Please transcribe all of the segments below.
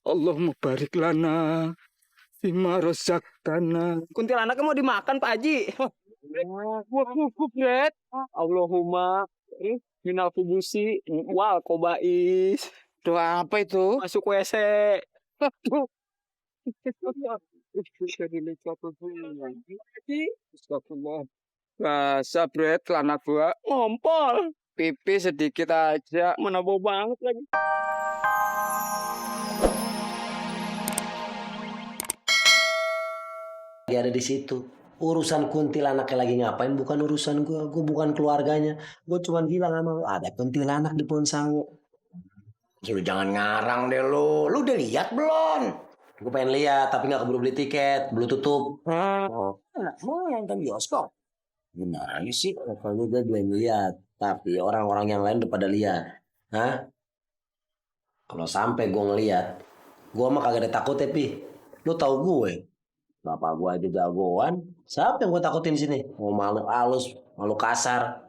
Allahumma barik lana fima rozaktana. Kuntilanaknya mau dimakan, Pak Haji. Bret. Allahumma minal kubusi wal kobais. Doa apa itu? Masuk WC. Aduh. Astagfirullah. Basah, Bret, celana gua. Ngompol. Pipi sedikit aja. Mana bau banget lagi. Dia ada di situ. Urusan kuntilanaknya lagi ngapain bukan urusan gue. Gue bukan keluarganya. Gue cuma bilang sama lu, ada kuntilanak di pohon sangu. Lu jangan ngarang deh lu. Lu udah lihat belum? Gue pengen lihat tapi gak keburu beli tiket. Belum tutup. Oh, mau nonton bioskop? Gimana sih? Kalau gue belum lihat. Tapi orang-orang yang lain udah pada lihat. Hah? Kalau sampai gue ngeliat, gue mah kagak ada takut ya, Pi. Lu tahu gue. Bapak gue aja jagoan. Siapa yang gue takutin sini? Mau malu halus, malu kasar.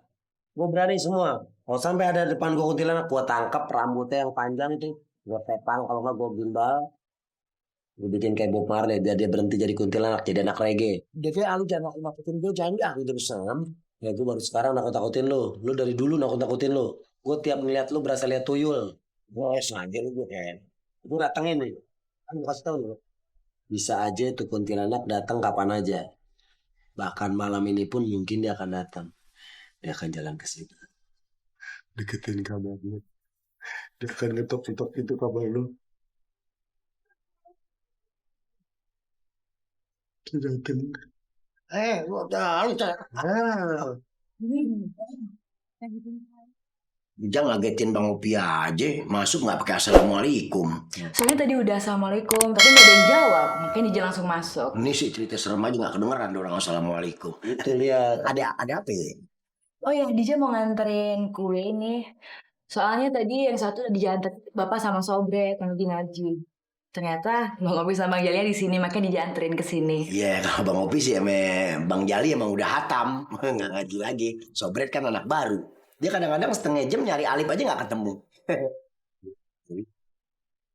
Gue berani semua. Kalau sampai ada depan gue kuntilanak, gue tangkap rambutnya yang panjang itu. Gue tepang, kalau nggak gue gimbal. Gue bikin kayak Bob Marley biar dia berhenti jadi kuntilanak, jadi anak reggae. Dia kayak lu jangan nakutin gue, jangan aku udah bersam. Ya gue baru sekarang nakut-nakutin lu. Lu dari dulu nakut-nakutin lu. Gue tiap ngeliat lu berasa lihat tuyul. Gue sengaja lu gue kayak. Gue datengin nih. Kan gue kasih tau lu. Bisa aja tuh kuntilanak datang kapan aja. Bahkan malam ini pun mungkin dia akan datang. Dia akan jalan ke sini. Deketin kamar lu. Dia akan ngetok-ngetok itu kamar lu. Dia datang. Lu udah lu jangan ngagetin Bang Opi aja. Masuk nggak pakai assalamualaikum. Soalnya tadi udah assalamualaikum, tapi nggak ada yang jawab, makanya dia langsung masuk. Ini sih cerita serem aja nggak kedengeran ada orang assalamualaikum. Itu lihat. Ada apa ya? Oh ya, Dija mau nganterin kue ini. Soalnya tadi yang satu udah diantar Bapak sama Sobret yang lagi ngaji. Ternyata Bang Opi sama Bang Jalia di sini, makanya Dija anterin ke sini. Iya, kalau Bang Opi sih sama Bang Jali emang udah hatam. Nggak ngaji lagi. Sobret kan anak baru. Dia kadang-kadang setengah jam nyari Alif aja nggak ketemu.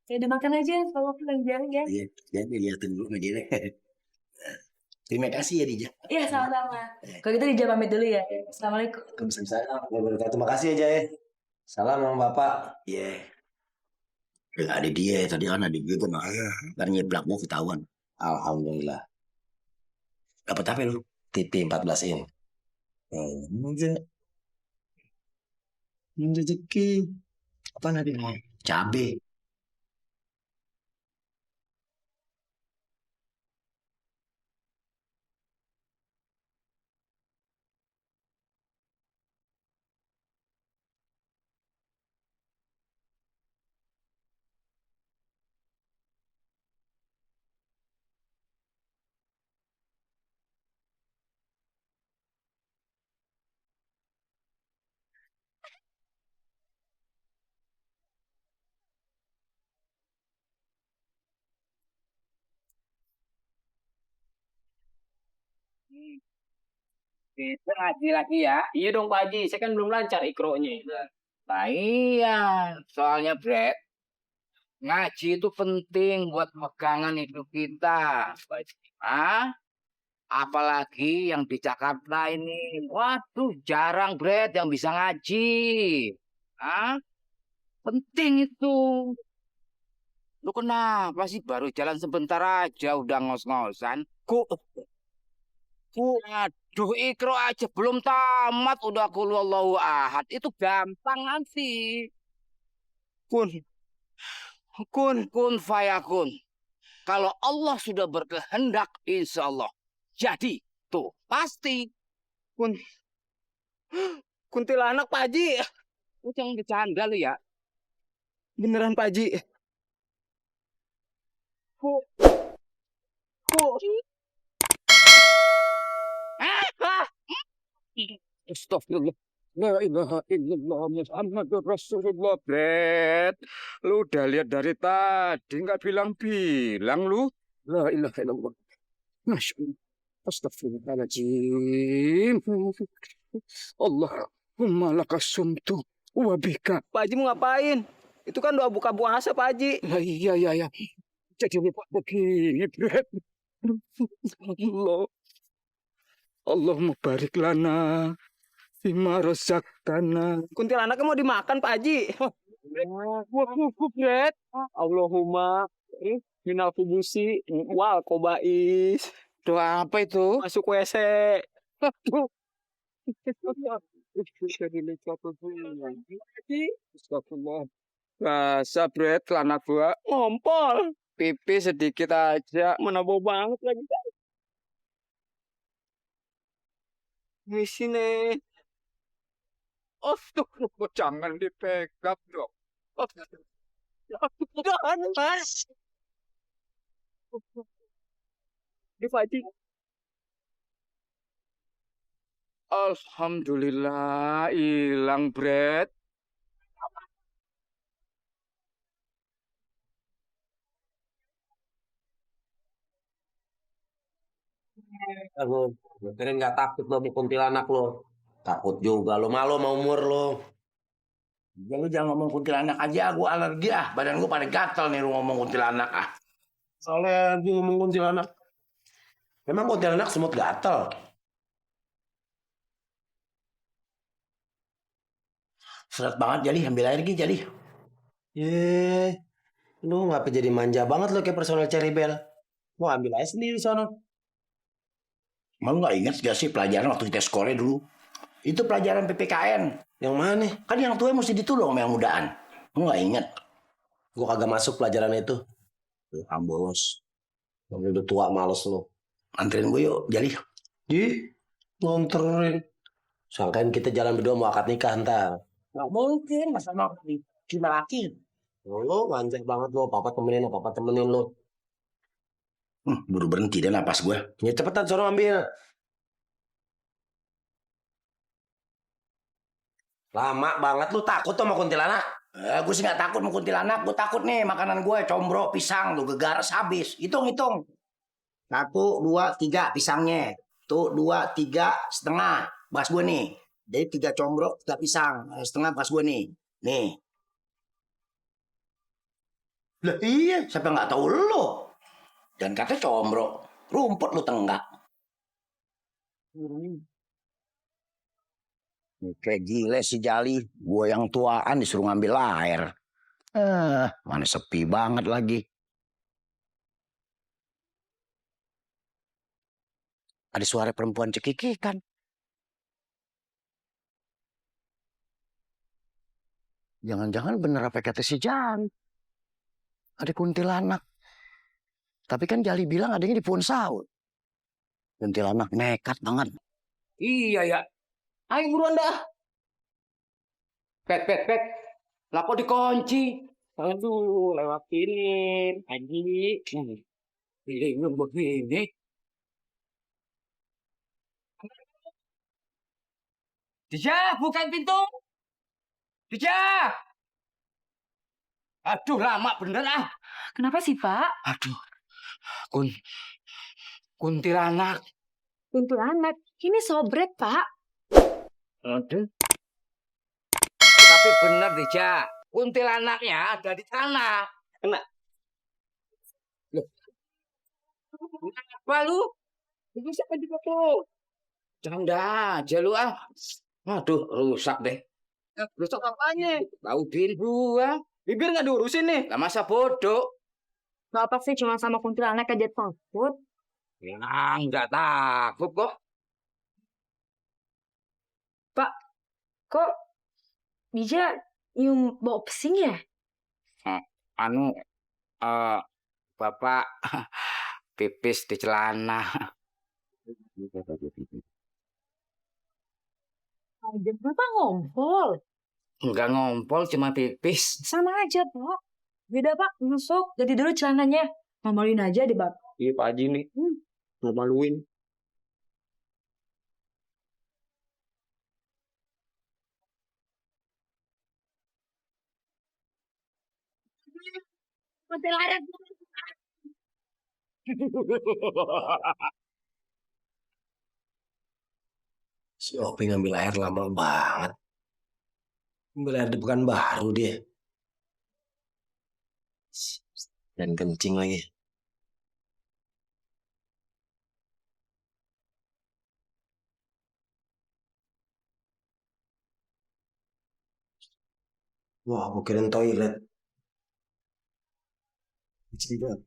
Ya udah makan aja kalau Bang Jalia. Iya, jadi liatin dulu sama dia. Terima kasih ya Dija. Iya, sama-sama. Kalau gitu Dija pamit dulu ya. Assalamualaikum. Waalaikumsalam. Terima kasih aja ya. Salam sama Bapak. Iya. Nggak ada dia tadi kan ada dia kan ntar nyeblak gua ketahuan. Alhamdulillah. Dapat apa lu? TV 14 in. Enggak. Rezeki. Apa nanti? Cabe. Kita ngaji lagi ya. Iya dong Pak Haji, saya kan belum lancar ikronya. Nah iya, soalnya Bret, ngaji itu penting buat pegangan hidup kita. Ah, apalagi yang di Jakarta ini. Waduh, jarang Bret yang bisa ngaji. Ah, penting itu. Lu kenapa sih baru jalan sebentar aja udah ngos-ngosan? Aduh, ikro aja belum tamat udah qul huwallahu ahad. Itu gampang nanti. Kun fayakun. Kalau Allah sudah berkehendak, insya Allah jadi tuh pasti. Kuntilanak Pak Haji. Lu jangan bercanda lu ya. Beneran Pak Haji. Astagfirullah. La ilaha illallah Muhammadur Rasulullah. Bret, lu udah lihat dari tadi nggak bilang-bilang lu. La ilaha illallah. Masya Allah. Astagfirullahaladzim. Allahumma lakasumtu wa bika. Pak Haji mau ngapain? Itu kan doa buka puasa, Pak Haji. Iya. Jadi lupa begini, Bret. Allah. Allahumma barik lana fima razaqtana. Kuntilanaknya mau dimakan, Pak Haji. Bret. Allahumma minal kubusi wal kobais. Doa apa itu? Masuk WC. Aduh. Astagfirullah. Rasa Bret, celana gua Ngompol. pipi sedikit aja. Mana bau banget lagi. Di sini. Astagfirullah, jangan dipegang dong. Jangan, Mas. Di Pak Haji. Alhamdulillah, hilang Bret. Lu kirain nggak takut lo sama kuntilanak lo. Takut juga lo, malu sama umur lo. Ya lu jangan ngomong kuntilanak aja, gua alergi ah. Badan gua pada gatel nih lu ngomong kuntilanak ah. Soalnya lagi ngomong kuntilanak. Memang kuntilanak semut gatel. Seret banget jadi, ambil air lagi jadi. Lu ngapa jadi manja banget lo kayak personel Cherry Bell? Mau ambil aja sendiri sono. Mau nggak ingat gak sih pelajaran waktu kita sekolah dulu? Itu pelajaran PPKN. Yang mana? Kan yang tua mesti ditolong sama yang mudaan. Mau nggak ingat? Gua kagak masuk pelajaran itu. Tuh, ambos. Yang udah tua males lo. Anterin gue yuk, jadi. Ngonterin. Sangkain kita jalan berdua mau akad nikah ntar. Nggak mungkin, masa mau cuma laki. Lo manja banget lo, papa temenin lo. Buru berhenti deh napas gue. Ya cepetan sono ambil. Lama banget lu takut sama kuntilanak. Gue sih nggak takut sama kuntilanak. Gue takut nih makanan gue combro pisang tuh gegares habis. Hitung. 1, 2, 3 pisangnya. Tuh 2, 3 setengah. Bas gue nih. Jadi 3 combro 3 pisang. Setengah bas gue nih. Nih. Lah iya, siapa nggak tahu lo? Dan kata combro, rumput lu tenggak. Kayak gile si Jali. Gue yang tuaan disuruh ngambil air. Mana sepi banget lagi. Ada suara perempuan cekikikan. Jangan-jangan bener apa kata si Jali. Ada kuntilanak. Tapi kan Jali bilang adanya di pohon saut. Kuntilanak nekat banget. Iya ya. Ayo buruan dah. Pet. Lah kok dikunci? Aduh, lewat ini. Haji. Bingung begini. Dija, bukain pintu. Dija. Aduh, lama bener ah. Kenapa sih, Pak? Aduh. Kuntilanak. Kuntilanak. Ini sobret, Pak. Aduh. Tapi bener Dija. Kuntilanaknya ada di sana. Kena. Loh. Apa lu? Itu siapa juga tuh? Canda aja lu ah. Aduh, rusak deh. Rusak apanya? Bau bin gua. Bibir nggak diurusin nih. Lah masa bodoh? Gak apa sih, cuma sama kuntilanak aja takut. Ya, enggak takut kok. Pak, kok Dija nyium bau pesing ya? Anu, Bapak pipis di celana. Bapak ngompol. Enggak ngompol, cuma pipis. Sama aja, Pak. Beda, Pak. Masuk. Ganti dulu celananya. Mamalin aja deh, Bapak. Iya Pak Haji nih. Mau maluin. Kuntilanak. Si Opi ngambil air lama banget. Ngambil air di Pekanbaru dia. Dan kencing lagi. Wah, gue kirain toilet. Kecil banget.